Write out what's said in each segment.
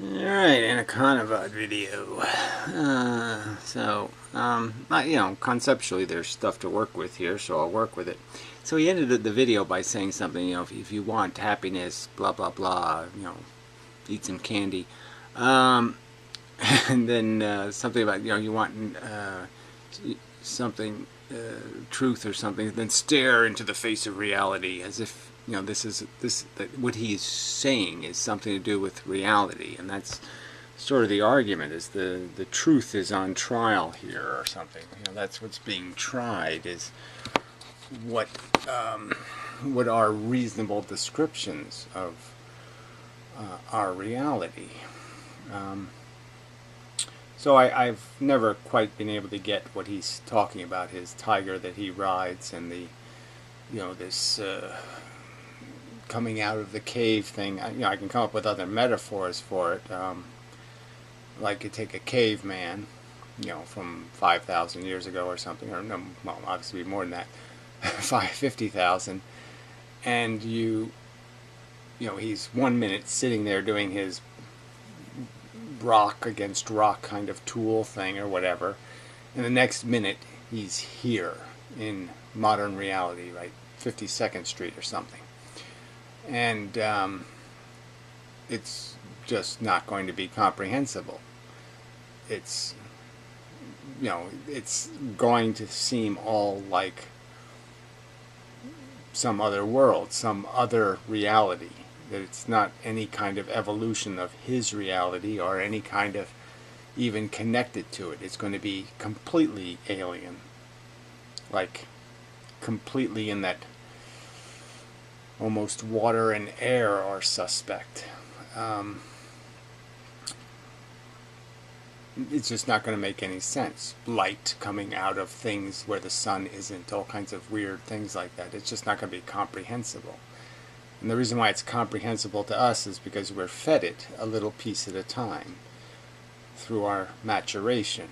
Alright, Anekantavad video. Conceptually there's stuff to work with here, so I'll work with it. So he ended the video by saying something, if you want happiness, blah, blah, blah, eat some candy. And then something about, you want something, truth or something, then stare into the face of reality as if what he's saying is something to do with reality, and that's sort of the argument, is the truth is on trial here or something. That's what's being tried, is what are reasonable descriptions of our reality. So I've never quite been able to get what he's talking about, his tiger that he rides, and the this coming out of the cave thing. I can come up with other metaphors for it, like you take a caveman, from 5,000 years ago or something, or no, well, obviously more than that, 50,000, and he's 1 minute sitting there doing his rock against rock kind of tool thing or whatever, and the next minute he's here in modern reality, right, 52nd Street or something. And it's just not going to be comprehensible. It's it's going to seem all like some other world, some other reality, that it's not any kind of evolution of his reality or any kind of even connected to it. It's going to be completely alien, like completely in that almost water and air are suspect. It's just not going to make any sense. Light coming out of things where the sun isn't, all kinds of weird things like that. It's just not going to be comprehensible. And the reason why it's comprehensible to us is because we're fed it a little piece at a time through our maturation.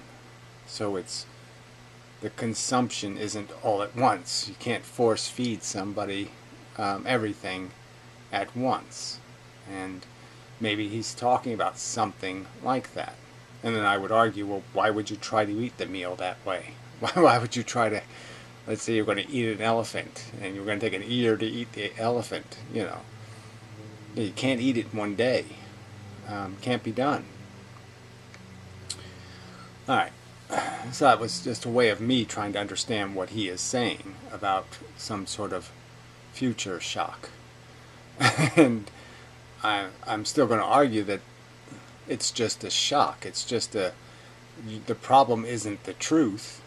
So the consumption isn't all at once. You can't force feed somebody everything at once. And maybe he's talking about something like that. And then I would argue, well, why would you try to eat the meal that way? Why would you try to, let's say you're going to eat an elephant, and you're going to take an ear to eat the elephant, you can't eat it in 1 day. Can't be done. Alright, so that was just a way of me trying to understand what he is saying about some sort of future shock. And I'm still going to argue that it's just a shock. It's just the problem isn't the truth.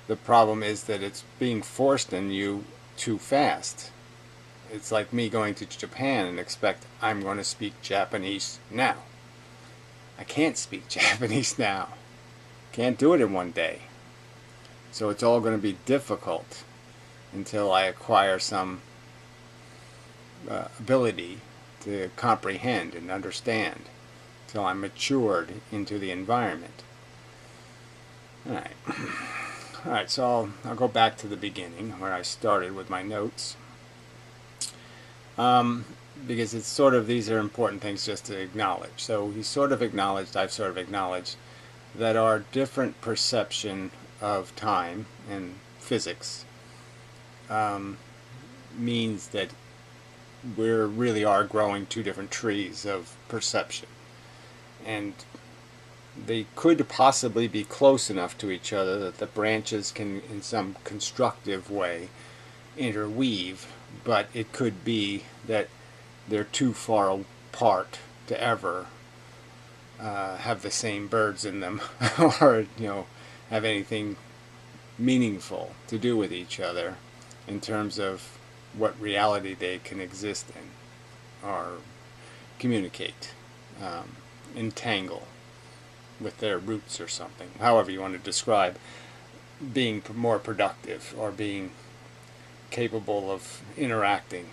The problem is that it's being forced on you too fast. It's like me going to Japan and expect I'm going to speak Japanese now. I can't speak Japanese now. Can't do it in 1 day. So it's all going to be difficult until I acquire some ability to comprehend and understand, till I'm matured into the environment. Alright, so I'll go back to the beginning where I started with my notes, because it's sort of, these are important things just to acknowledge. So he sort of acknowledged, I've sort of acknowledged, that our different perception of time and physics means that we really are growing two different trees of perception, and they could possibly be close enough to each other that the branches can in some constructive way interweave, but it could be that they're too far apart to ever have the same birds in them or have anything meaningful to do with each other in terms of what reality they can exist in or communicate, entangle with their roots or something, however you want to describe being more productive or being capable of interacting.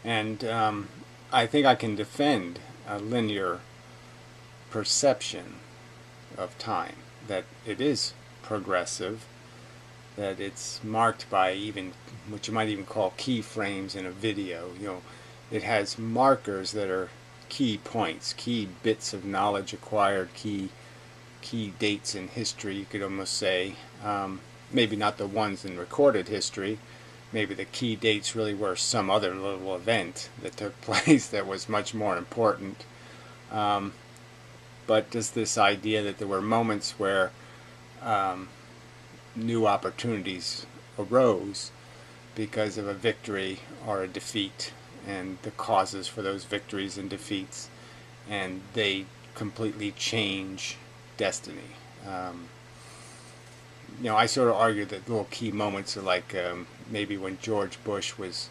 And I think I can defend a linear perception of time, that it is progressive, that it's marked by even what you might even call keyframes in a video. It has markers that are key points, key bits of knowledge acquired, key dates in history, you could almost say. Maybe not the ones in recorded history. Maybe the key dates really were some other little event that took place that was much more important. But just this idea that there were moments where new opportunities arose because of a victory or a defeat, and the causes for those victories and defeats, and they completely change destiny. I sort of argue that little key moments are like maybe when George Bush was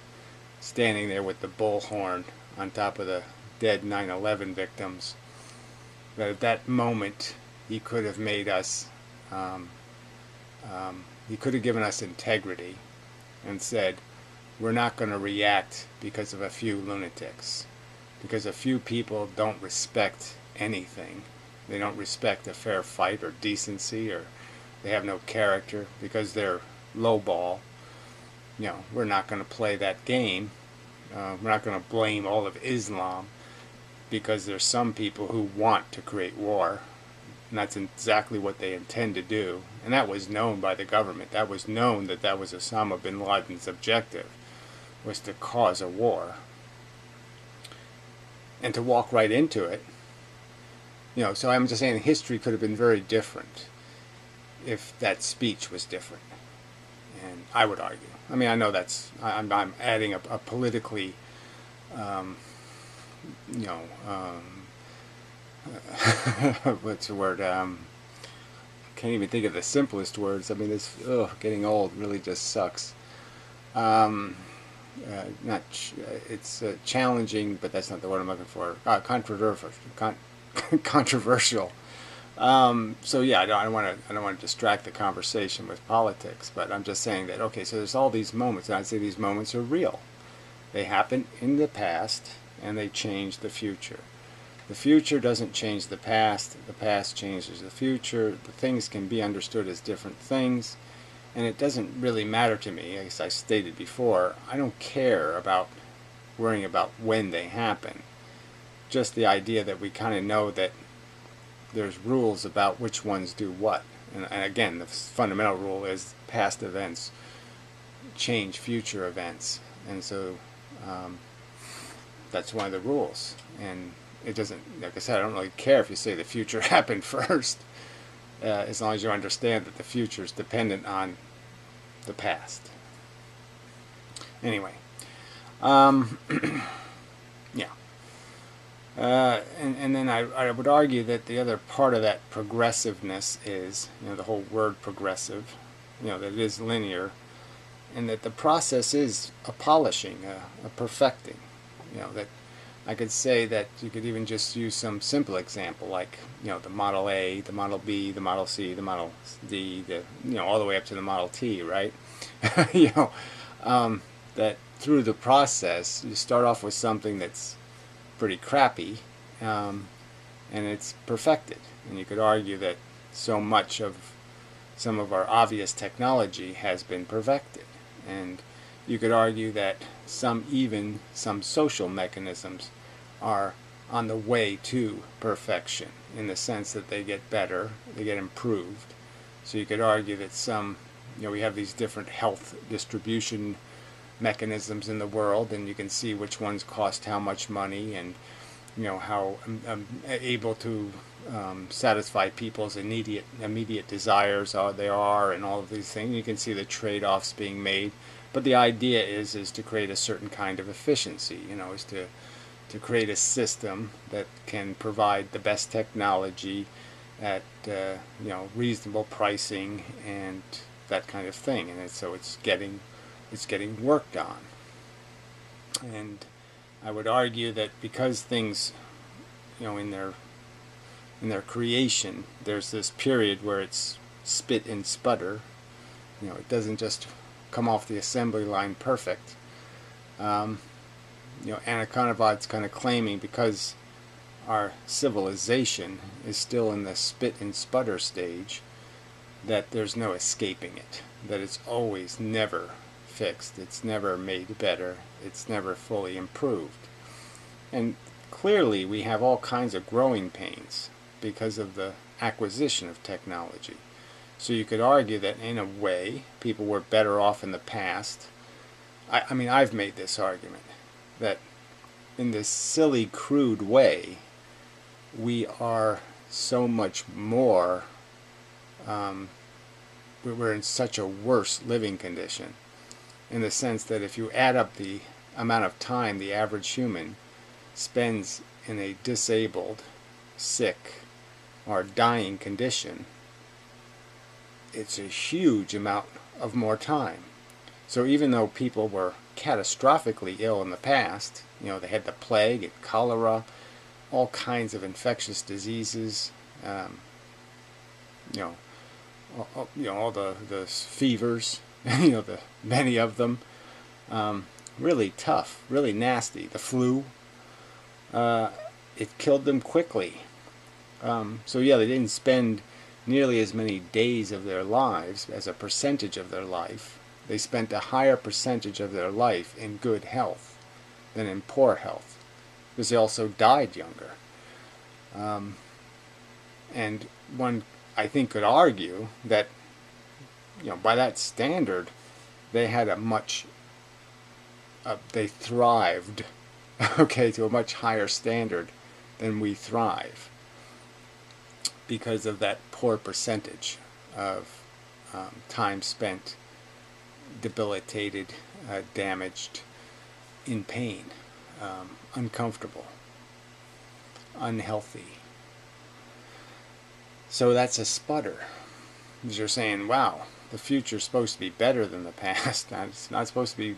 standing there with the bullhorn on top of the dead 9/11 victims. That at that moment he could have made us, he could have given us integrity and said, we're not going to react because of a few lunatics, because a few people don't respect anything. They don't respect a fair fight or decency, or they have no character because they're lowball. We're not going to play that game. We're not going to blame all of Islam because there's some people who want to create war, and that's exactly what they intend to do. And that was known by the government. That was known that was Osama bin Laden's objective, was to cause a war. And to walk right into it, so I'm just saying history could have been very different if that speech was different. And I would argue. I mean, I know I'm adding a politically, what's the word? Can't even think of the simplest words. I mean, getting old really just sucks. It's challenging, but that's not the word I'm looking for. Controversial. So yeah, I don't want to distract the conversation with politics, but I'm just saying that, okay, so there's all these moments, and I'd say these moments are real. They happen in the past, and they change the future. The future doesn't change the past changes the future. The things can be understood as different things, and it doesn't really matter to me, as I stated before. I don't care about worrying about when they happen. Just the idea that we kind of know that there's rules about which ones do what. And again, the fundamental rule is past events change future events. And so that's one of the rules. And it doesn't, like I said, I don't really care if you say the future happened first, as long as you understand that the future is dependent on the past. Anyway, yeah. And then I would argue that the other part of that progressiveness is, the whole word progressive, that it is linear, and that the process is a polishing, a perfecting. That I could say that you could even just use some simple example like, the Model A, the Model B, the Model C, the Model D, all the way up to the Model T, right? That through the process, you start off with something that's pretty crappy, and it's perfected. And you could argue that so much of some of our obvious technology has been perfected. And you could argue that some social mechanisms are on the way to perfection, in the sense that they get better, they get improved. So you could argue that we have these different health distribution mechanisms in the world, and you can see which ones cost how much money, and how able to satisfy people's immediate desires they are, and all of these things. You can see the trade-offs being made, but the idea is to create a certain kind of efficiency. Is to create a system that can provide the best technology at reasonable pricing and that kind of thing, and so it's getting worked on. And I would argue that because things, in their creation, there's this period where it's spit and sputter. It doesn't just come off the assembly line perfect. Anekantavad's kind of claiming, because our civilization is still in the spit and sputter stage, that there's no escaping it, that it's always never fixed, it's never made better, it's never fully improved. And clearly we have all kinds of growing pains because of the acquisition of technology. So you could argue that in a way people were better off in the past. I mean, I've made this argument that in this silly, crude way, we are so much more, we're in such a worse living condition, in the sense that if you add up the amount of time the average human spends in a disabled, sick, or dying condition, it's a huge amount of more time. So even though people were catastrophically ill in the past, you know, they had the plague and cholera, all kinds of infectious diseases, you know, all the fevers, you know, many of them, really tough, really nasty. The flu, it killed them quickly. So yeah, they didn't spend nearly as many days of their lives as a percentage of their life. They spent a higher percentage of their life in good health than in poor health, because they also died younger. And one, I think, could argue that, you know, by that standard, they had a much, they thrived, okay, to a much higher standard than we thrive, because of that poor percentage of time spent debilitated, damaged, in pain, uncomfortable, unhealthy. So that's a sputter. Because you're saying, wow, the future's supposed to be better than the past. It's not supposed to be,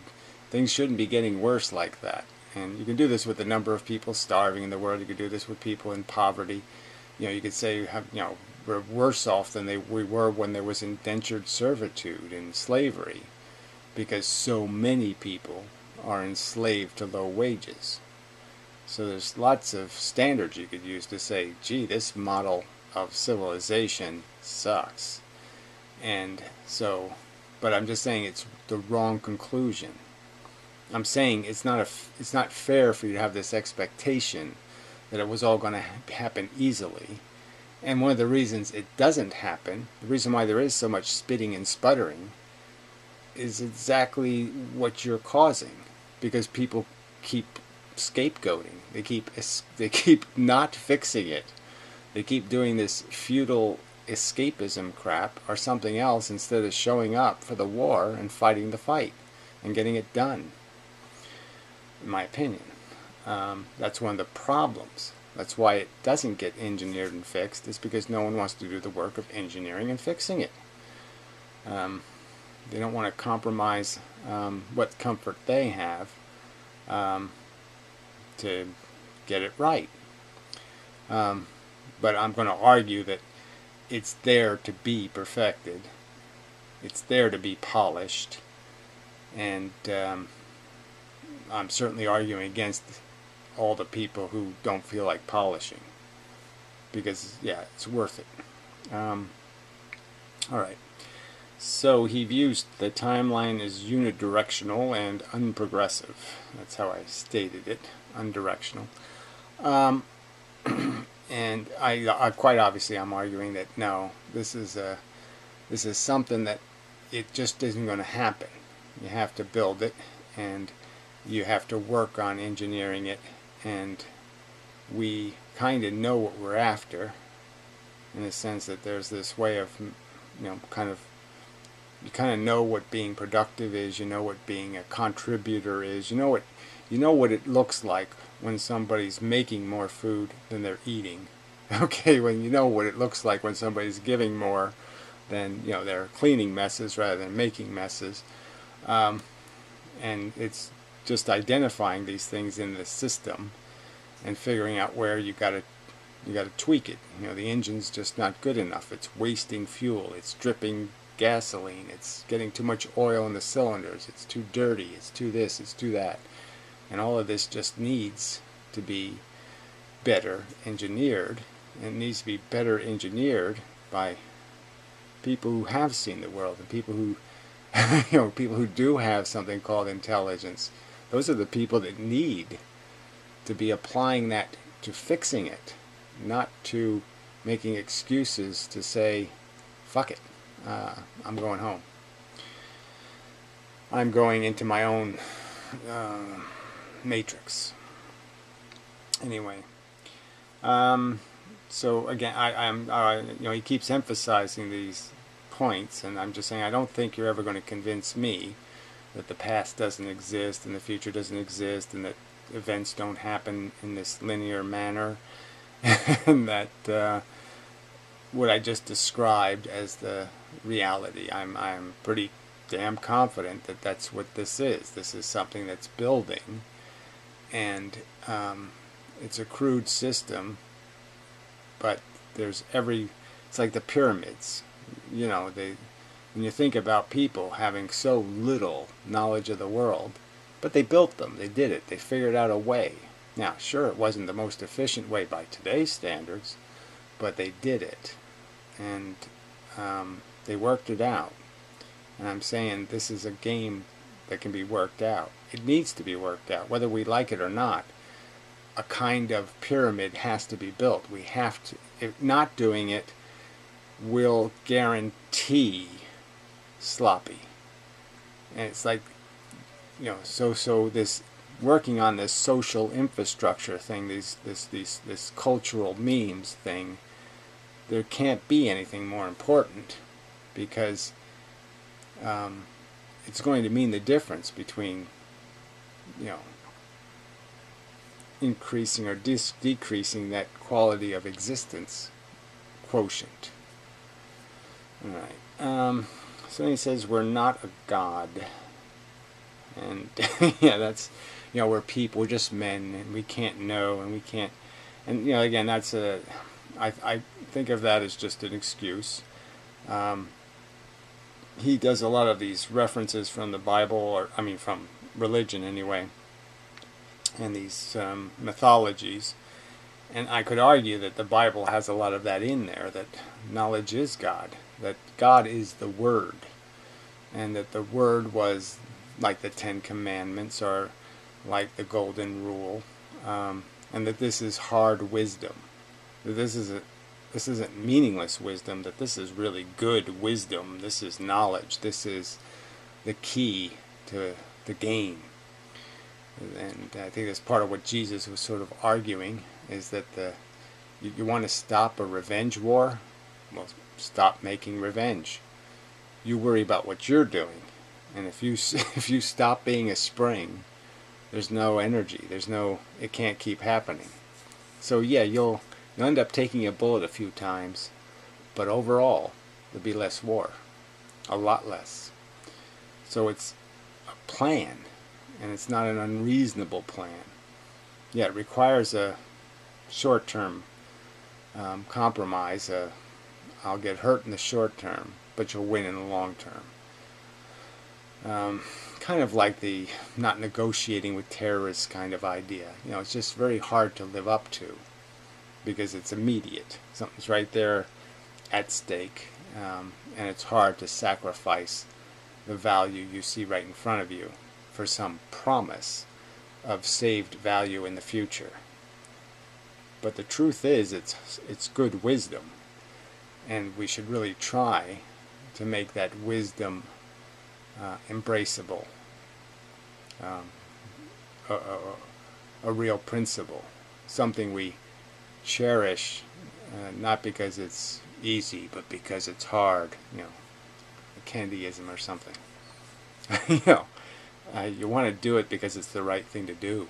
things shouldn't be getting worse like that. And you can do this with the number of people starving in the world. You can do this with people in poverty. You know, you could say, you know, we're worse off than we were when there was indentured servitude and slavery, because so many people are enslaved to low wages. So there's lots of standards you could use to say, gee, this model of civilization sucks. And so, but I'm just saying it's the wrong conclusion. I'm saying it's not fair for you to have this expectation that it was all going to happen easily. And one of the reasons it doesn't happen, the reason why there is so much spitting and sputtering, is exactly what you're causing, because people keep scapegoating. They keep not fixing it. They keep doing this futile escapism crap or something else instead of showing up for the war and fighting the fight and getting it done. In my opinion, that's one of the problems. That's why it doesn't get engineered and fixed. It's because no one wants to do the work of engineering and fixing it. They don't want to compromise what comfort they have to get it right. But I'm going to argue that it's there to be perfected. It's there to be polished. And I'm certainly arguing against all the people who don't feel like polishing, because, yeah, it's worth it. Alright. So he views the timeline as unidirectional and unprogressive. That's how I stated it, undirectional. And I quite obviously I'm arguing that no, this is something that it just isn't going to happen. You have to build it, and you have to work on engineering it, and we kind of know what we're after, in the sense that there's this way of, you know, you kind of know what being productive is, you know what being a contributor is, you know what it looks like when somebody's making more food than they're eating. Okay, when you know what it looks like when somebody's giving more than, you know, they're cleaning messes rather than making messes. And it's just identifying these things in the system and figuring out where you got to tweak it. You know, the engine's just not good enough. It's wasting fuel. It's dripping gasoline. It's getting too much oil in the cylinders. It's too dirty. It's too this. It's too that. And all of this just needs to be better engineered. And it needs to be better engineered by people who have seen the world, and people who, you know, people who do have something called intelligence. Those are the people that need to be applying that to fixing it, not to making excuses to say, fuck it, I'm going home. I'm going into my own matrix. Anyway, so again, he keeps emphasizing these points, and I'm just saying I don't think you're ever going to convince me that the past doesn't exist and the future doesn't exist and that events don't happen in this linear manner, and that what I just described as the reality. I'm pretty damn confident that that's what this is. This is something that's building, and it's a crude system, but there's it's like the pyramids. You know, when you think about people having so little knowledge of the world, but they built them, they did it, they figured out a way. Now, sure, it wasn't the most efficient way by today's standards, but they did it, and they worked it out. And I'm saying this is a game that can be worked out. It needs to be worked out, whether we like it or not. A kind of pyramid has to be built. We have to. If not doing it will guarantee sloppy. And it's like, you know, so this working on this social infrastructure thing, this cultural memes thing, there can't be anything more important, because it's going to mean the difference between, you know, increasing or decreasing that quality of existence quotient. All right. So then he says we're not a god, and yeah, that's, you know, we're people, we're just men, and we can't know, and we can't, and you know, again, that's I think of that as just an excuse. He does a lot of these references from the Bible, or I mean from religion anyway, and these mythologies, and I could argue that the Bible has a lot of that in there, that knowledge is God, that God is the Word, and that the Word was like the Ten Commandments or like the Golden Rule, and that this is hard wisdom, that this isn't meaningless wisdom, that this is really good wisdom, this is knowledge, this is the key to the game. And I think that's part of what Jesus was sort of arguing, is that you want to stop a revenge war? Well, stop making revenge. You worry about what you're doing, and if you stop being a spring, there's no energy, it can't keep happening. So yeah, you'll end up taking a bullet a few times, but overall there'll be less war, a lot less. So it's a plan, and it's not an unreasonable plan. Yeah, it requires a short-term compromise. I'll get hurt in the short term, but you'll win in the long term. Kind of like the not negotiating with terrorists kind of idea. You know, it's just very hard to live up to, because it's immediate. Something's right there at stake, and it's hard to sacrifice the value you see right in front of you for some promise of saved value in the future. But the truth is, it's good wisdom, and we should really try to make that wisdom embraceable, a real principle, something we cherish, not because it's easy, but because it's hard. You know, a Kennedyism or something. You know, you want to do it because it's the right thing to do.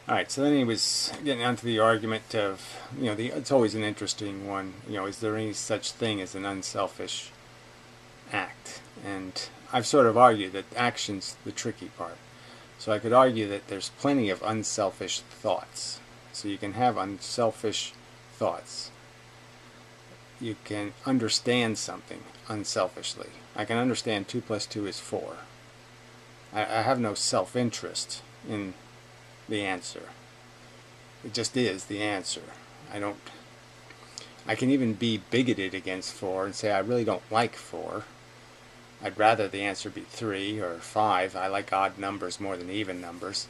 Alright, so then he was getting onto the argument of, you know, it's always an interesting one, you know, is there any such thing as an unselfish act? And I've sort of argued that action's the tricky part. So I could argue that there's plenty of unselfish thoughts. So you can have unselfish thoughts. You can understand something unselfishly. I can understand 2 + 2 is 4. I have no self-interest in the answer. It just is the answer. I can even be bigoted against 4 and say I really don't like 4. I'd rather the answer be 3 or 5. I like odd numbers more than even numbers.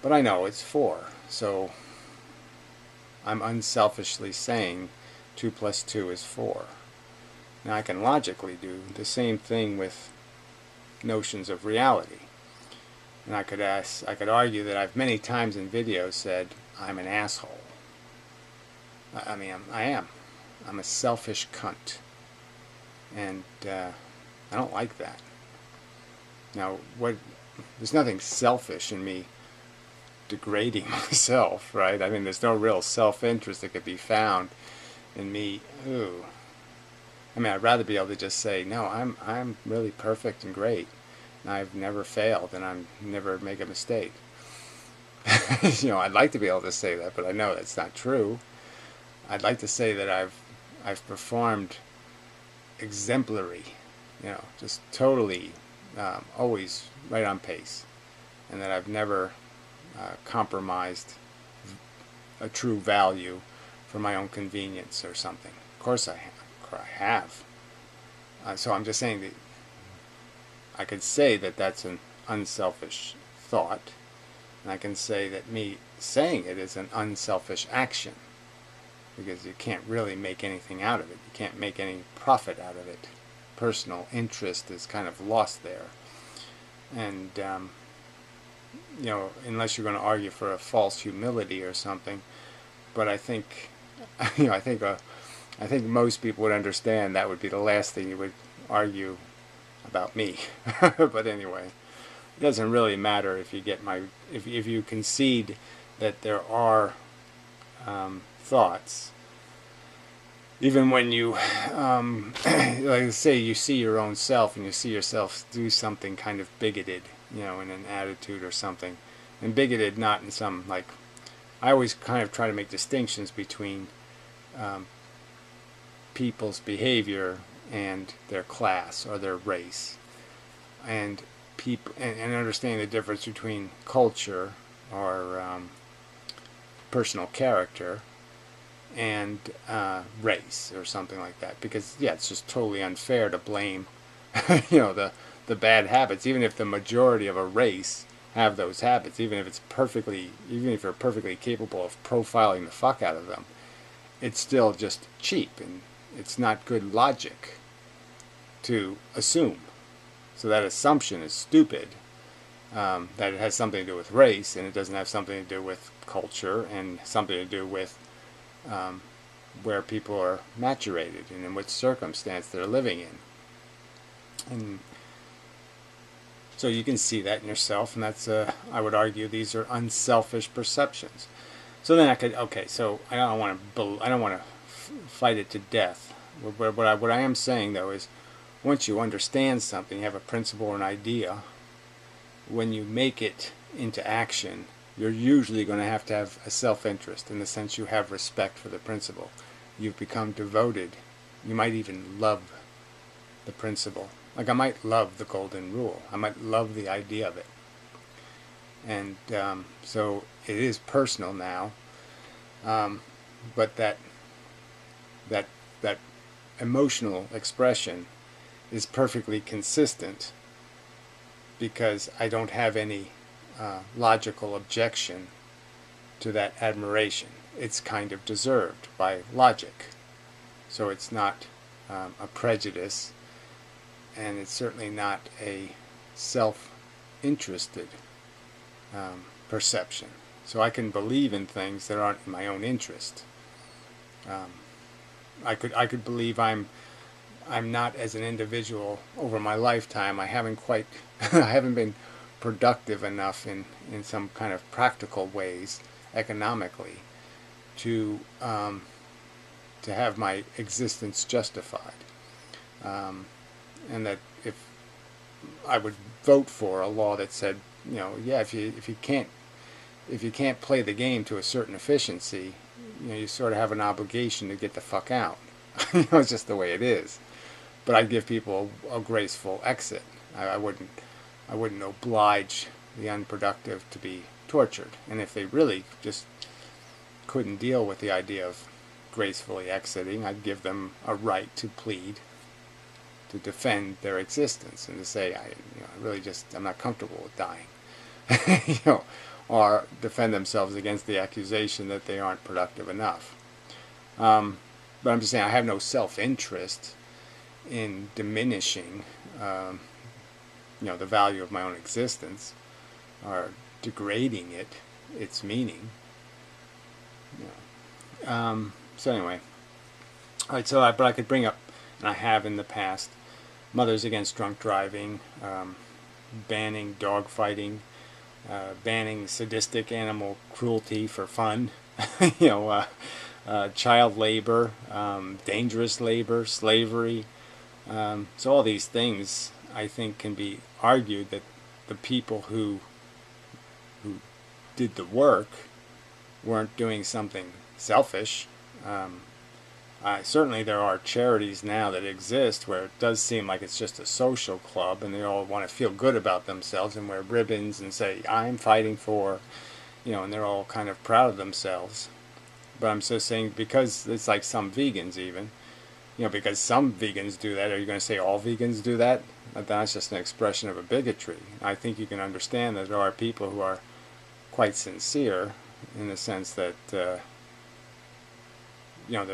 But I know it's 4, so I'm unselfishly saying 2 plus 2 is 4. Now I can logically do the same thing with notions of reality. And I could argue that I've many times in videos said I'm an asshole. I mean, I am. I'm a selfish cunt. And I don't like that. Now, there's nothing selfish in me degrading myself, right? I mean, there's no real self-interest that could be found in me. Ooh. I mean, I'd rather be able to just say, no, I'm really perfect and great. And I've never failed, and I'm never make a mistake. I'd like to be able to say that, but I know that's not true. I'd like to say that I've performed exemplary, just totally, always right on pace, and that I've never compromised a true value for my own convenience or something. Of course I have. So I'm just saying that I could say that that's an unselfish thought, and I can say that me saying it is an unselfish action, because you can't really make anything out of it. You can't make any profit out of it. Personal interest is kind of lost there. And, unless you're going to argue for a false humility or something, but I think, I think most people would understand that would be the last thing you would argue about me. But anyway, it doesn't really matter if you get if you concede that there are thoughts, even when you like say you see your own self and you see yourself do something kind of bigoted, in an attitude or something, and bigoted not in some, like, I always kind of try to make distinctions between people's behavior and their class or their race, and understanding the difference between culture or personal character and race or something like that. Because it's just totally unfair to blame the bad habits, even if the majority of a race have those habits, even if you're perfectly capable of profiling the fuck out of them. It's still just cheap, and it's not good logic to assume. So that assumption is stupid, that it has something to do with race, and it doesn't have something to do with culture, and something to do with where people are maturated and in which circumstance they're living in. And so you can see that in yourself, and that's, I would argue, these are unselfish perceptions. So then so I don't want to fight it to death. What I am saying, though, is once you understand something, you have a principle or an idea, when you make it into action, you're usually going to have a self-interest, in the sense you have respect for the principle. You've become devoted. You might even love the principle. Like, I might love the golden rule. I might love the idea of it. And so it is personal now, but that emotional expression is perfectly consistent, because I don't have any logical objection to that admiration. It's kind of deserved by logic, so it's not a prejudice, and it's certainly not a self-interested perception. So I can believe in things that aren't in my own interest. I could believe I'm not, as an individual, over my lifetime, I haven't been productive enough in some kind of practical ways, economically, to have my existence justified. And that if I would vote for a law that said, if you can't play the game to a certain efficiency, you sort of have an obligation to get the fuck out. It's just the way it is. But I'd give people a graceful exit. I wouldn't oblige the unproductive to be tortured. And if they really just couldn't deal with the idea of gracefully exiting, I'd give them a right to plead, to defend their existence, and to say, I'm not comfortable with dying. or defend themselves against the accusation that they aren't productive enough. But I'm just saying I have no self-interest in diminishing the value of my own existence or degrading its meaning. So anyway, all right. But I could bring up, and I have in the past, Mothers Against Drunk Driving, banning dog fighting, banning sadistic animal cruelty for fun, child labor, dangerous labor, slavery. So all these things, I think, can be argued that the people who did the work weren't doing something selfish. Certainly there are charities now that exist where it does seem like it's just a social club and they all want to feel good about themselves and wear ribbons and say, I'm fighting for, and they're all kind of proud of themselves. But I'm just saying, because it's like some vegans even, because some vegans do that, are you going to say all vegans do that? That's just an expression of a bigotry. I think you can understand that there are people who are quite sincere in the sense that they're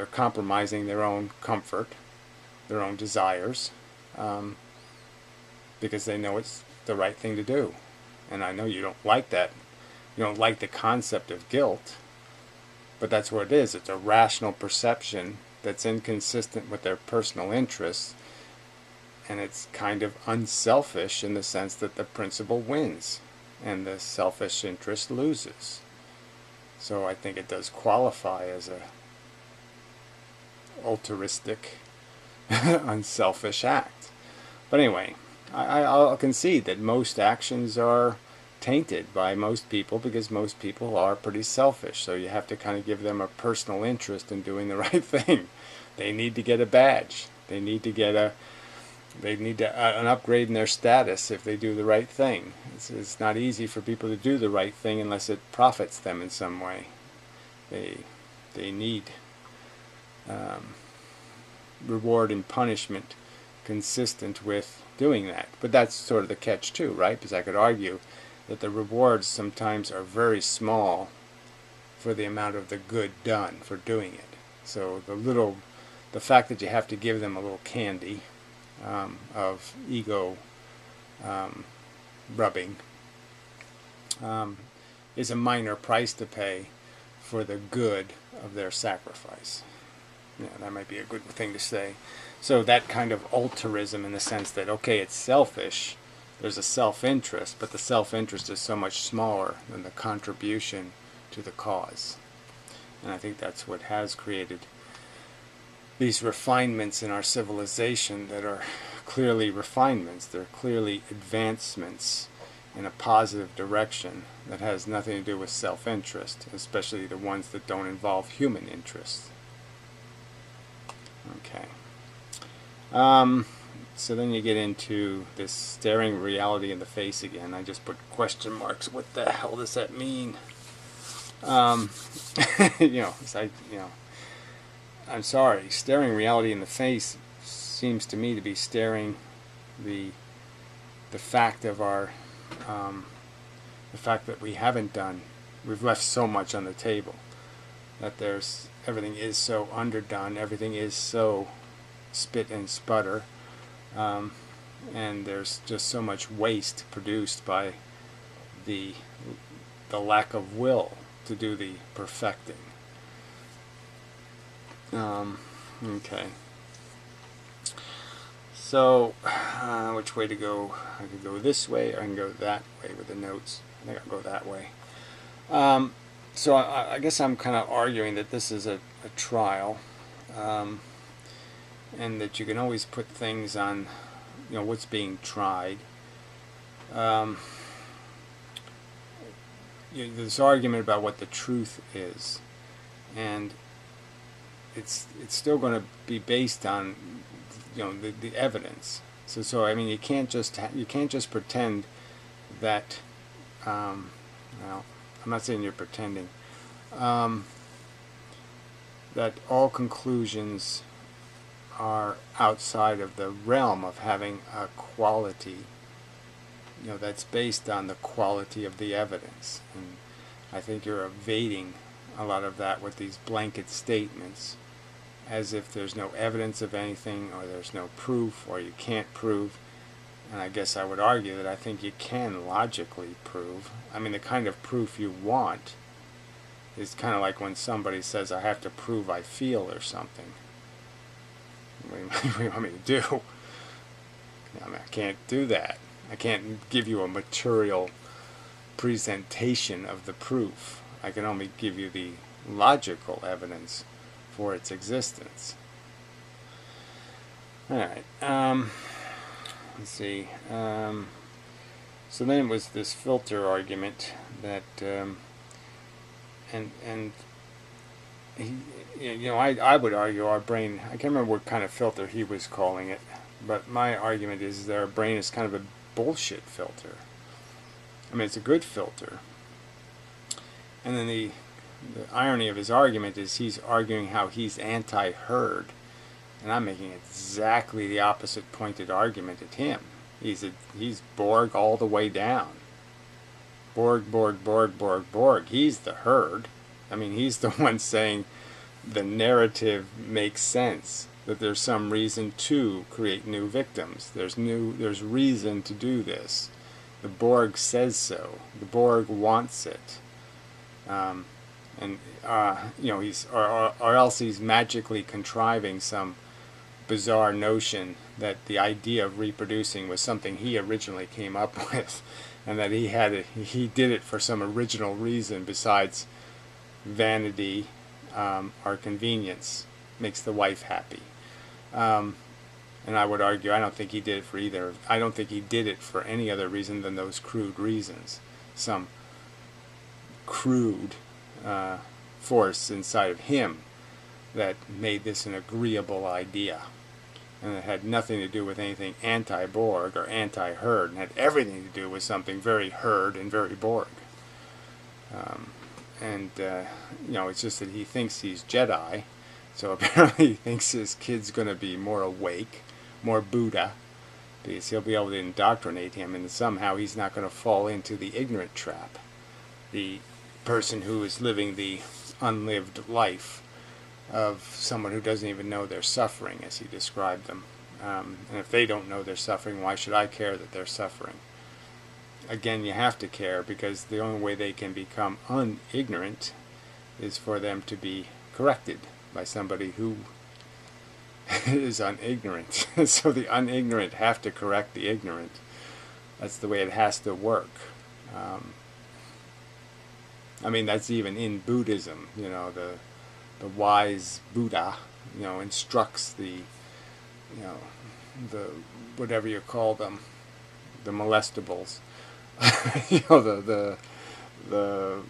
compromising their own comfort, their own desires, because they know it's the right thing to do. And I know you don't like that. You don't like the concept of guilt, but that's what it is. It's a rational perception that's inconsistent with their personal interests, and it's kind of unselfish in the sense that the principle wins and the selfish interest loses. So I think it does qualify as a altruistic, unselfish act. But anyway, I'll concede that most actions are tainted by most people because most people are pretty selfish. So you have to kind of give them a personal interest in doing the right thing. They need to get a badge. They need to get an upgrade in their status if they do the right thing. It's not easy for people to do the right thing unless it profits them in some way. They need reward and punishment consistent with doing that. But that's sort of the catch too, right? Because I could argue that the rewards sometimes are very small for the amount of the good done for doing it. So the fact that you have to give them a little candy of ego rubbing is a minor price to pay for the good of their sacrifice. That might be a good thing to say. So that kind of altruism in the sense that, okay, it's selfish, there's a self-interest, but the self-interest is so much smaller than the contribution to the cause. And I think that's what has created these refinements in our civilization that are clearly refinements. They're clearly advancements in a positive direction that has nothing to do with self-interest, especially the ones that don't involve human interest. Okay. So then you get into this staring reality in the face again. I just put question marks. What the hell does that mean? I'm sorry. Staring reality in the face seems to me to be staring the fact of our the fact that we've left so much on the table, that everything is so underdone, everything is so spit and sputter, and there's just so much waste produced by the lack of will to do the perfecting. Okay. So, which way to go? I could go this way, or I can go that way with the notes. I think I'll go that way. So I guess I'm kind of arguing that this is a trial, and that you can always put things on, what's being tried. This argument about what the truth is, and it's still going to be based on the evidence. So I mean, you can't just pretend that. Well, I'm not saying you're pretending that all conclusions are outside of the realm of having a quality that's based on the quality of the evidence. And I think you're evading a lot of that with these blanket statements, as if there's no evidence of anything, or there's no proof, or you can't prove. And I guess I would argue that I think you can logically prove. I mean, the kind of proof you want is kind of like when somebody says, I have to prove I feel or something. What do you want me to do? I mean, I can't do that. I can't give you a material presentation of the proof. I can only give you the logical evidence for its existence. Alright, let's see. So then it was this filter argument that, and he, I would argue our brain, I can't remember what kind of filter he was calling it, but my argument is that our brain is kind of a bullshit filter. I mean, it's a good filter. And then the irony of his argument is he's arguing how he's anti-herd, and I'm making exactly the opposite pointed argument at him. He's Borg all the way down. Borg, Borg, Borg, Borg, Borg. He's the herd. I mean, he's the one saying the narrative makes sense, that there's some reason to create new victims. There's reason to do this. The Borg says so. The Borg wants it. He's or else he's magically contriving some bizarre notion that the idea of reproducing was something he originally came up with, and that he did it for some original reason besides vanity or convenience. Makes the wife happy. And I would argue I don't think he did it for either. I don't think he did it for any other reason than those crude reasons. Some crude force inside of him that made this an agreeable idea. And it had nothing to do with anything anti-Borg or anti-herd, and had everything to do with something very herd and very Borg. It's just that he thinks he's Jedi, so apparently he thinks his kid's going to be more awake, more Buddha, because he'll be able to indoctrinate him, and somehow he's not going to fall into the ignorant trap. The person who is living the unlived life of someone who doesn't even know they're suffering, as he described them. And if they don't know they're suffering, why should I care that they're suffering? Again, you have to care, because the only way they can become unignorant is for them to be corrected by somebody who is unignorant. So the unignorant have to correct the ignorant. That's the way it has to work. That's even in Buddhism. The wise Buddha, instructs the whatever you call them, the molestables, the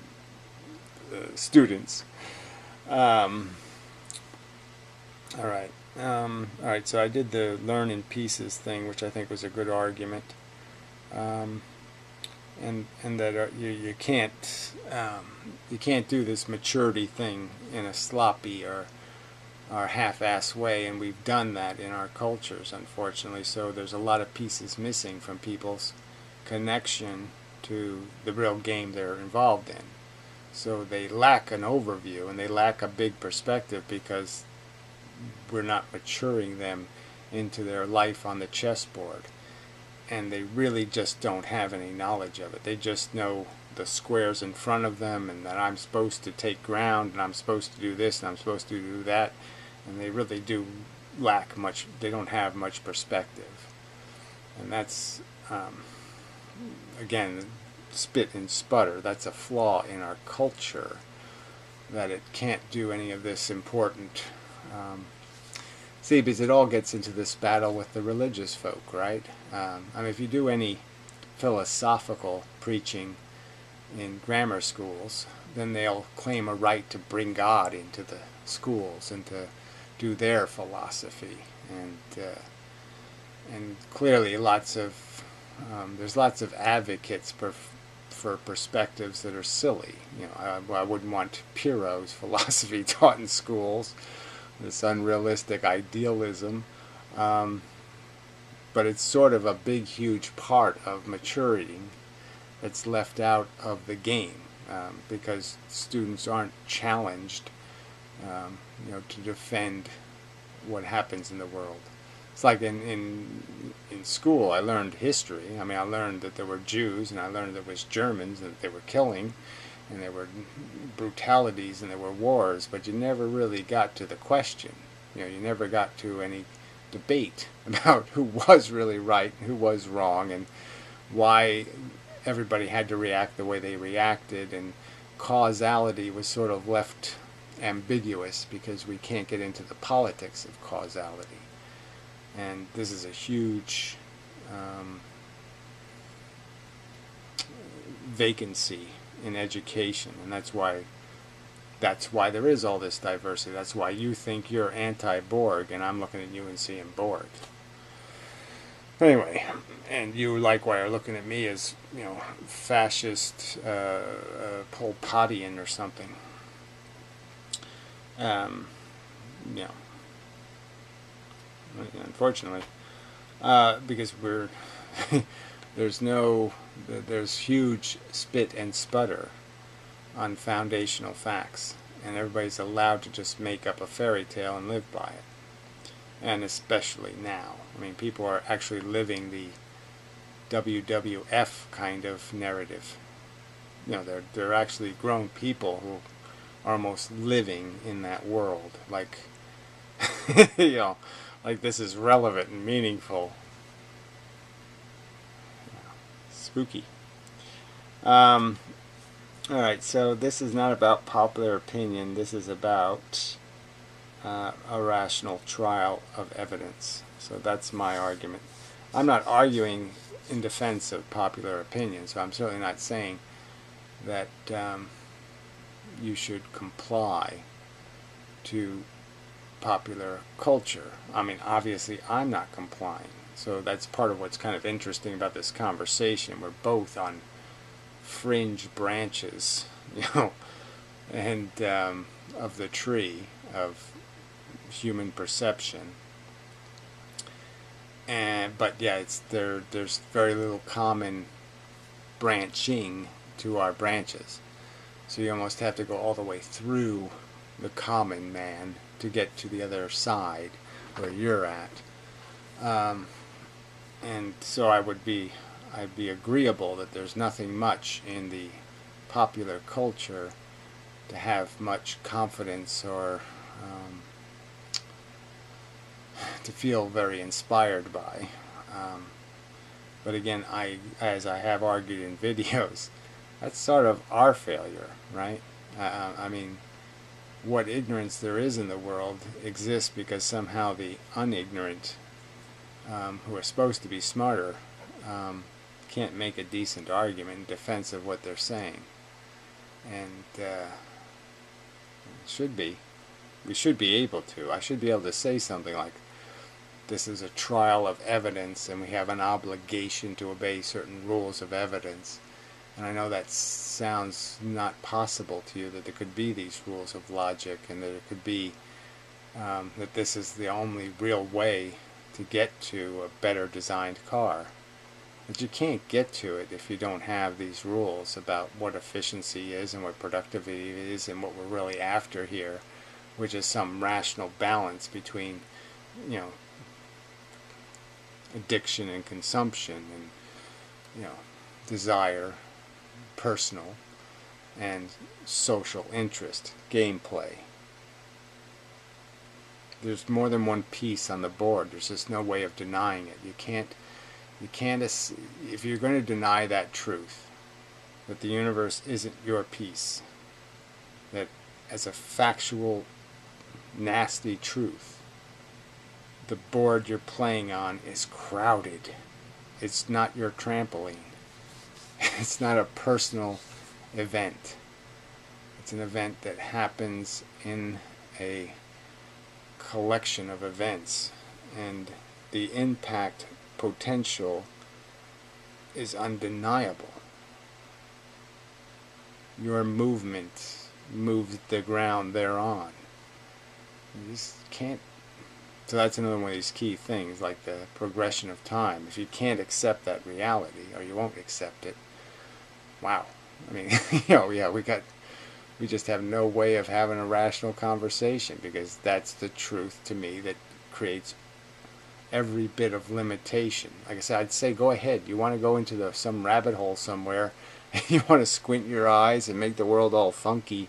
students. All right. So I did the learn in pieces thing, which I think was a good argument. And that you can't do this maturity thing in a sloppy or half-ass way, and we've done that in our cultures, unfortunately. So there's a lot of pieces missing from people's connection to the real game they're involved in. So they lack an overview, and they lack a big perspective, because we're not maturing them into their life on the chessboard. And they really just don't have any knowledge of it. They just know the squares in front of them, and that I'm supposed to take ground, and I'm supposed to do this, and I'm supposed to do that. And they really do lack much, they don't have much perspective. And that's, again, spit and sputter. That's a flaw in our culture, that it can't do any of this important. See, because it all gets into this battle with the religious folk, right? If you do any philosophical preaching in grammar schools, then they'll claim a right to bring God into the schools and to do their philosophy. And clearly there's lots of advocates for perspectives that are silly. I wouldn't want Piro's philosophy taught in schools, this unrealistic idealism. But but it's sort of a big, huge part of maturity that's left out of the game, because students aren't challenged, to defend what happens in the world. It's like in school, I learned history. I mean, I learned that there were Jews, and I learned there was Germans, and that they were killing, and there were brutalities, and there were wars, but you never really got to the question. You never got to any debate about who was really right and who was wrong, and why everybody had to react the way they reacted, and causality was sort of left ambiguous because we can't get into the politics of causality. And this is a huge vacancy in education, and that's why there is all this diversity. That's why you think you're anti-Borg, and I'm looking at you and seeing Borg. Anyway, and you likewise are looking at me as, fascist, Pol Potian or something. Unfortunately, because there's huge spit and sputter on foundational facts, and everybody's allowed to just make up a fairy tale and live by it. And especially now, I mean, people are actually living the WWF kind of narrative. They're actually grown people who are almost living in that world, like like this is relevant and meaningful. Spooky. Alright, so this is not about popular opinion. This is about a rational trial of evidence. So that's my argument. I'm not arguing in defense of popular opinion, so I'm certainly not saying that you should comply to popular culture. I mean, obviously I'm not complying. So that's part of what's kind of interesting about this conversation. We're both on fringe branches, and of the tree of human perception. But yeah, there's very little common branching to our branches. So you almost have to go all the way through the common man to get to the other side where you're at. And so I'd be agreeable that there's nothing much in the popular culture to have much confidence or to feel very inspired by. But again, as I have argued in videos, that's sort of our failure, right? I mean, what ignorance there is in the world exists because somehow the unignorant, who are supposed to be smarter, can't make a decent argument in defense of what they're saying. And we should be able to. I should be able to say something like, this is a trial of evidence and we have an obligation to obey certain rules of evidence. And I know that sounds not possible to you, that there could be these rules of logic, and that it could be that this is the only real way to get to a better designed car. But you can't get to it if you don't have these rules about what efficiency is and what productivity is and what we're really after here, which is some rational balance between, addiction and consumption, and, desire, personal, and social interest, gameplay. There's more than one piece on the board. There's just no way of denying it. You can't, if you're going to deny that truth, that the universe isn't your piece, that as a factual, nasty truth, the board you're playing on is crowded. It's not your trampoline. It's not a personal event. It's an event that happens in a collection of events, and the impact potential is undeniable. Your movement moves the ground thereon. You just can't So that's another one of these key things, like the progression of time. If you can't accept that reality, or you won't accept it, wow. I mean, yeah, we just have no way of having a rational conversation, because that's the truth to me that creates every bit of limitation. Like I said, I'd say go ahead. You want to go into some rabbit hole somewhere, and you want to squint your eyes and make the world all funky,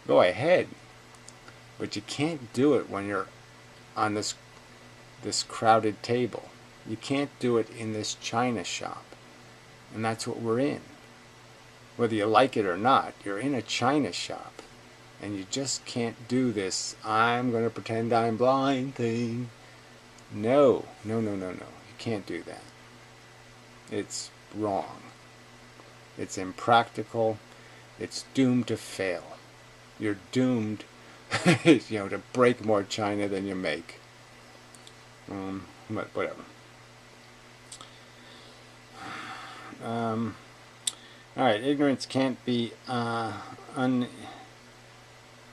go ahead. But you can't do it when you're on this crowded table. You can't do it in this china shop. And that's what we're in. Whether you like it or not, you're in a china shop. And you just can't do this, I'm going to pretend I'm blind thing. No. You can't do that. It's wrong. It's impractical. It's doomed to fail. You're doomed to break more china than you make. But whatever. Alright, ignorance can't be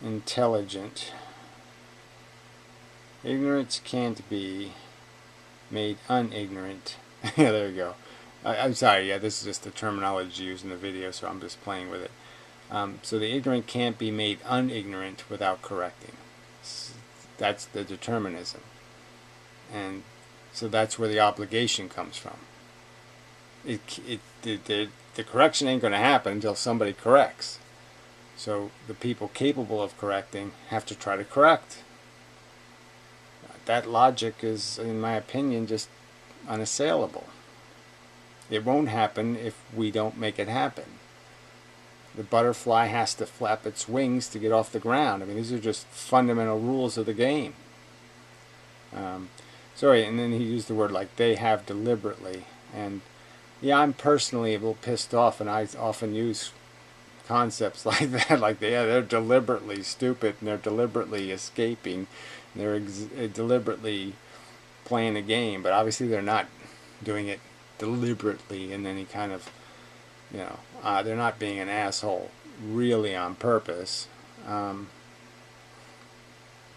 unintelligent. Ignorance can't be made unignorant. Yeah, there you go. I'm sorry, yeah, this is just the terminology used in the video, so I'm just playing with it. So the ignorant can't be made unignorant without correcting. That's the determinism. And so that's where the obligation comes from. The correction ain't going to happen until somebody corrects. So the people capable of correcting have to try to correct. That logic is, in my opinion, just unassailable. It won't happen if we don't make it happen. The butterfly has to flap its wings to get off the ground. I mean, these are just fundamental rules of the game. Sorry, and then he used the word like they have deliberately. And yeah, I'm personally a little pissed off, and I often use concepts like that, like they're deliberately stupid, and they're deliberately escaping, and they're deliberately playing a game, but obviously they're not doing it deliberately in any kind of, they're not being an asshole really on purpose.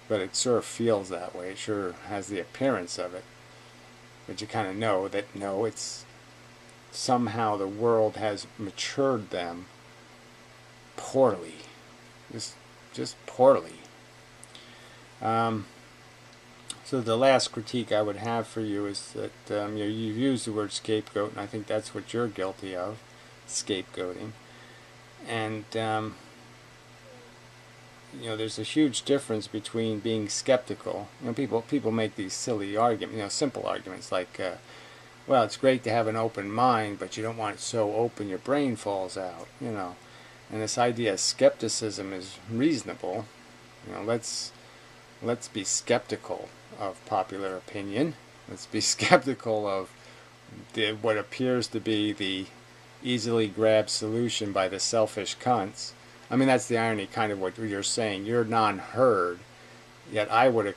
But it sure feels that way. It sure has the appearance of it. But you kind of know that, no, it's somehow the world has matured them poorly. Just poorly. So the last critique I would have for you is that you've used the word scapegoat, and I think that's what you're guilty of, scapegoating. And there's a huge difference between being skeptical. People make these silly arguments, simple arguments like, well, it's great to have an open mind, but you don't want it so open your brain falls out, And this idea of skepticism is reasonable. Let's be skeptical of popular opinion. Let's be skeptical of what appears to be the easily grabbed solution by the selfish cunts. I mean, that's the irony, kind of what you're saying. You're non-herd, yet I would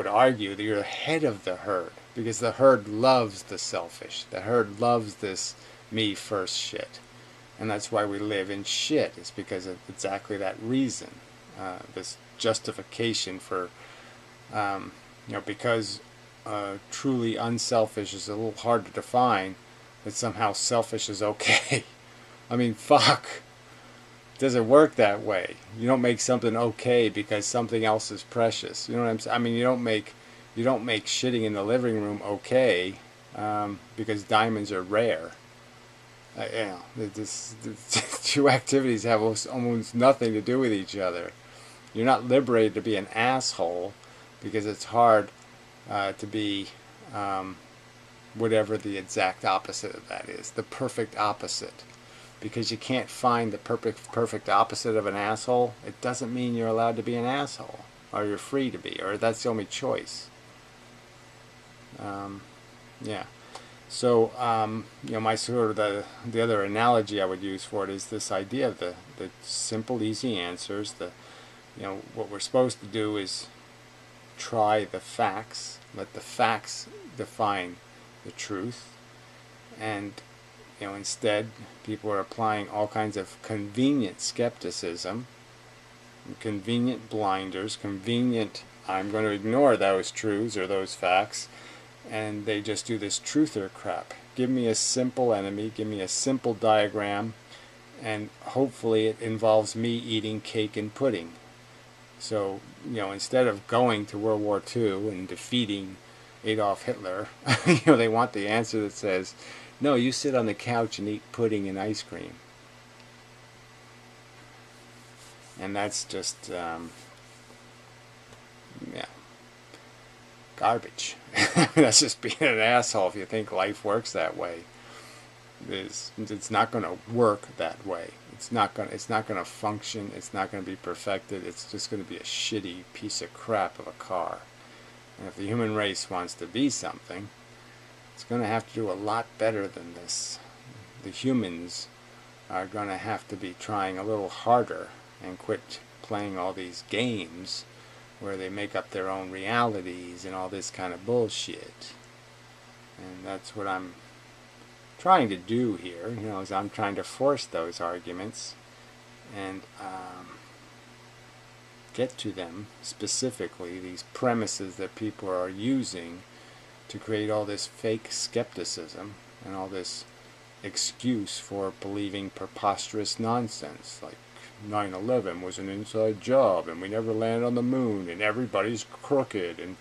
argue that you're ahead of the herd, because the herd loves the selfish. The herd loves this me first shit, and that's why we live in shit. It's because of exactly that reason. This justification for, because truly unselfish is a little hard to define, that somehow selfish is okay. I mean, fuck. It doesn't work that way. You don't make something okay because something else is precious. You know what I'm saying? I mean, you don't make shitting in the living room okay because diamonds are rare. The two activities have almost nothing to do with each other. You're not liberated to be an asshole because it's hard to be whatever the exact opposite of that is, the perfect opposite. Because you can't find the perfect opposite of an asshole, it doesn't mean you're allowed to be an asshole, or you're free to be, or that's the only choice. Yeah. So, my sort of the other analogy I would use for it is this idea of the simple, easy answers. What we're supposed to do is try the facts, let the facts define the truth, and instead people are applying all kinds of convenient skepticism convenient blinders, convenient, I'm going to ignore those truths or those facts, and they just do this truther crap. Give me a simple enemy, give me a simple diagram, and hopefully it involves me eating cake and pudding. So, instead of going to World War II and defeating Adolf Hitler, they want the answer that says, no, you sit on the couch and eat pudding and ice cream. And that's just, garbage. That's just being an asshole if you think life works that way. It's not going to work that way. It's not going to function. It's not going to be perfected. It's just going to be a shitty piece of crap of a car. And if the human race wants to be something, it's going to have to do a lot better than this. The humans are going to have to be trying a little harder and quit playing all these games where they make up their own realities and all this kind of bullshit. And that's what I'm trying to do here, is I'm trying to force those arguments and get to them specifically, these premises that people are using to create all this fake skepticism and all this excuse for believing preposterous nonsense, like 9/11 was an inside job and we never landed on the moon and everybody's crooked and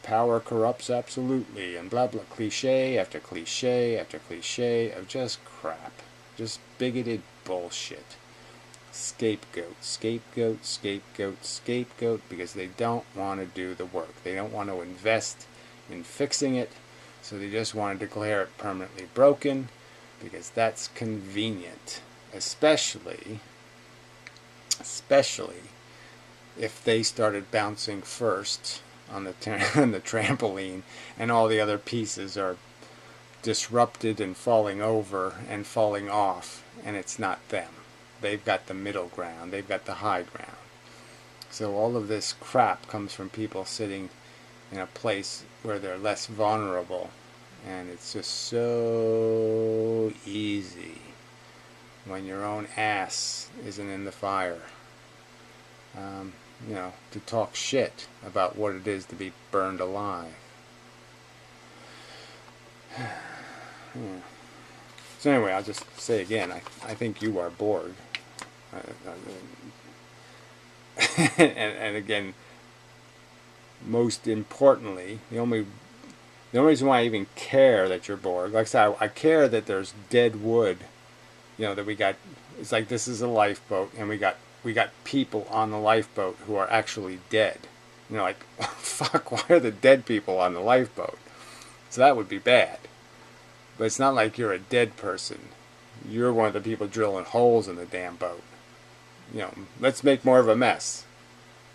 power corrupts absolutely, and blah blah, cliche after cliche after cliche of just crap, just bigoted bullshit. Scapegoat, scapegoat, scapegoat, scapegoat, because they don't want to do the work. They don't want to invest in fixing it, so they just want to declare it permanently broken because that's convenient, especially if they started bouncing first on the trampoline and all the other pieces are disrupted and falling over and falling off, and it's not them. They've got the middle ground. They've got the high ground. So all of this crap comes from people sitting in a place where they're less vulnerable, and it's just so easy when your own ass isn't in the fire. To talk shit about what it is to be burned alive. So anyway, I'll just say again, I think you are bored. And again, most importantly, the only reason why I even care that you're bored, like I said, I care that there's dead wood, that we got. It's like this is a lifeboat, and we got people on the lifeboat who are actually dead. Like, fuck, why are the dead people on the lifeboat? So that would be bad. But it's not like you're a dead person. You're one of the people drilling holes in the damn boat. Let's make more of a mess.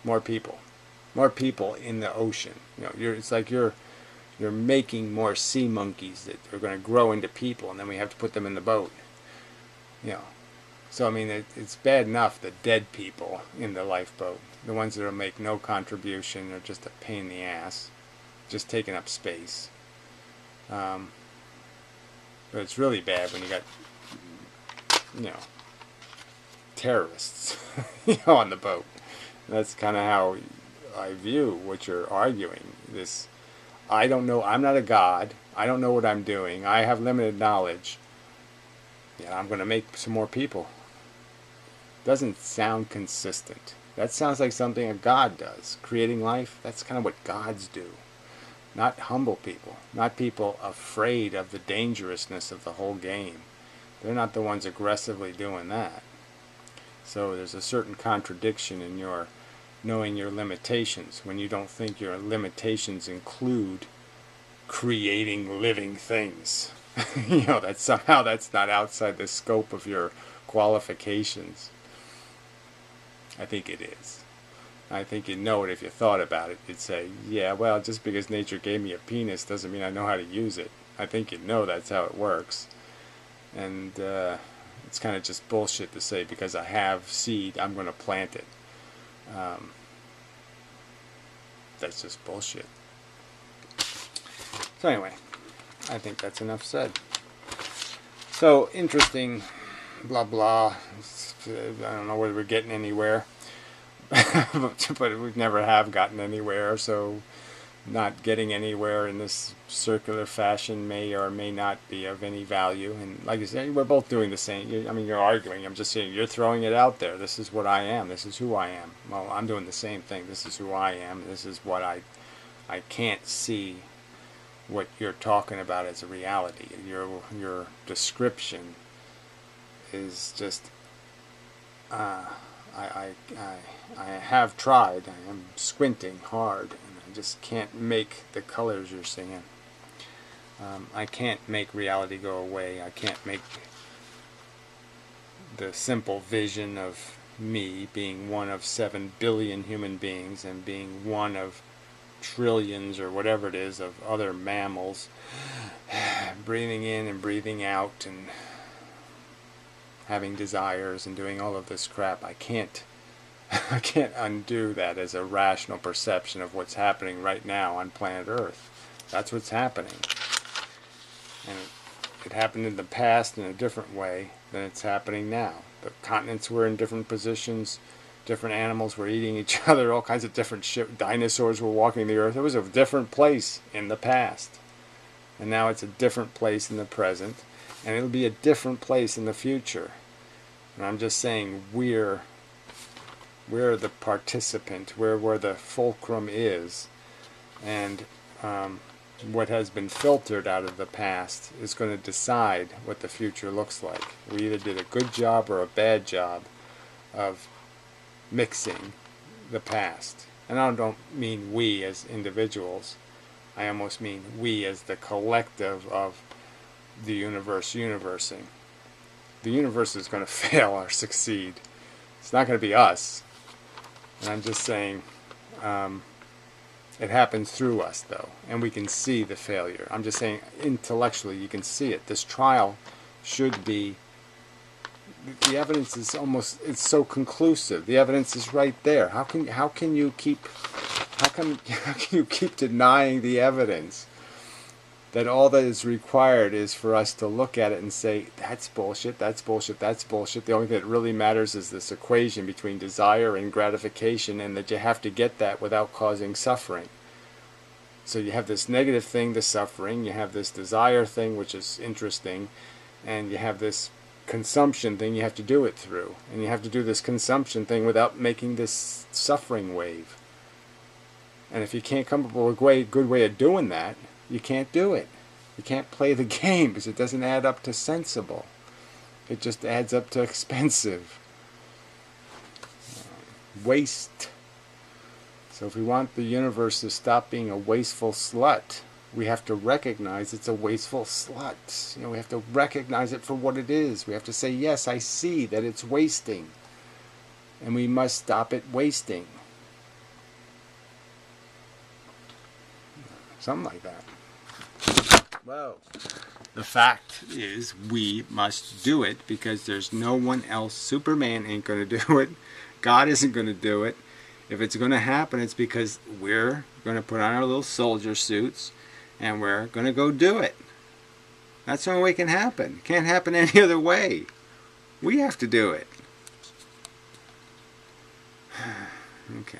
More people in the ocean. It's like you're making more sea monkeys that are going to grow into people, and then we have to put them in the boat. So, I mean, it's bad enough the dead people in the lifeboat, the ones that will make no contribution, are just a pain in the ass, just taking up space. But it's really bad when you got, terrorists, on the boat. That's kind of how I view what you're arguing. I don't know, I'm not a god, I don't know what I'm doing, I have limited knowledge. Yeah, I'm going to make some more people. Doesn't sound consistent. That sounds like something a god does. Creating life, that's kind of what gods do. Not humble people. Not people afraid of the dangerousness of the whole game. They're not the ones aggressively doing that. So there's a certain contradiction in your knowing your limitations when you don't think your limitations include creating living things. That's not outside the scope of your qualifications. I think it is. I think you'd know it if you thought about it. You'd say, yeah, well, just because nature gave me a penis doesn't mean I know how to use it. I think you'd know that's how it works. And it's kind of just bullshit to say because I have seed, I'm going to plant it. That's just bullshit. So anyway, I think that's enough said. So, interesting, blah blah. I don't know whether we're getting anywhere. but we never have gotten anywhere, so not getting anywhere in this circular fashion may or may not be of any value. And like I said, we're both doing the same. I mean, you're arguing. I'm just saying, you're throwing it out there. This is what I am. This is who I am. Well, I'm doing the same thing. This is who I am. This is what I can't see what you're talking about as a reality. Your description is just, I have tried. I am squinting hard, and I just can't make the colors you're seeing. I can't make reality go away. I can't make the simple vision of me being one of 7 billion human beings and being one of trillions or whatever it is of other mammals breathing in and breathing out and having desires and doing all of this crap. I can't undo that as a rational perception of what's happening right now on planet Earth. That's what's happening. And it happened in the past in a different way than it's happening now. The continents were in different positions. Different animals were eating each other. All kinds of different shit. Dinosaurs were walking the earth. It was a different place in the past. And now it's a different place in the present. And it'll be a different place in the future. And I'm just saying we're the participant, where the fulcrum is. And what has been filtered out of the past is going to decide what the future looks like. We either did a good job or a bad job of mixing the past. And I don't mean we as individuals. I almost mean we as the collective of the universing. The universe is going to fail or succeed. It's not going to be us. And I'm just saying, it happens through us, though, and we can see the failure. I'm just saying, intellectually, you can see it. This trial should be, the evidence is almost, it's so conclusive. The evidence is right there. How can you keep denying the evidence? That all that is required is for us to look at it and say, that's bullshit, that's bullshit, that's bullshit. The only thing that really matters is this equation between desire and gratification, and that you have to get that without causing suffering. So you have this negative thing, the suffering, you have this desire thing, which is interesting, and you have this consumption thing you have to do it through. And you have to do this consumption thing without making this suffering wave. And if you can't come up with a good way of doing that, you can't do it. You can't play the game because it doesn't add up to sensible. It just adds up to expensive. Waste. So if we want the universe to stop being a wasteful slut, we have to recognize it's a wasteful slut. We have to recognize it for what it is. We have to say, yes, I see that it's wasting. And we must stop it wasting. Something like that. Well, the fact is we must do it because there's no one else. Superman ain't going to do it. God isn't going to do it. If it's going to happen, it's because we're going to put on our little soldier suits and we're going to go do it. That's the only way it can happen. It can't happen any other way. We have to do it. Okay.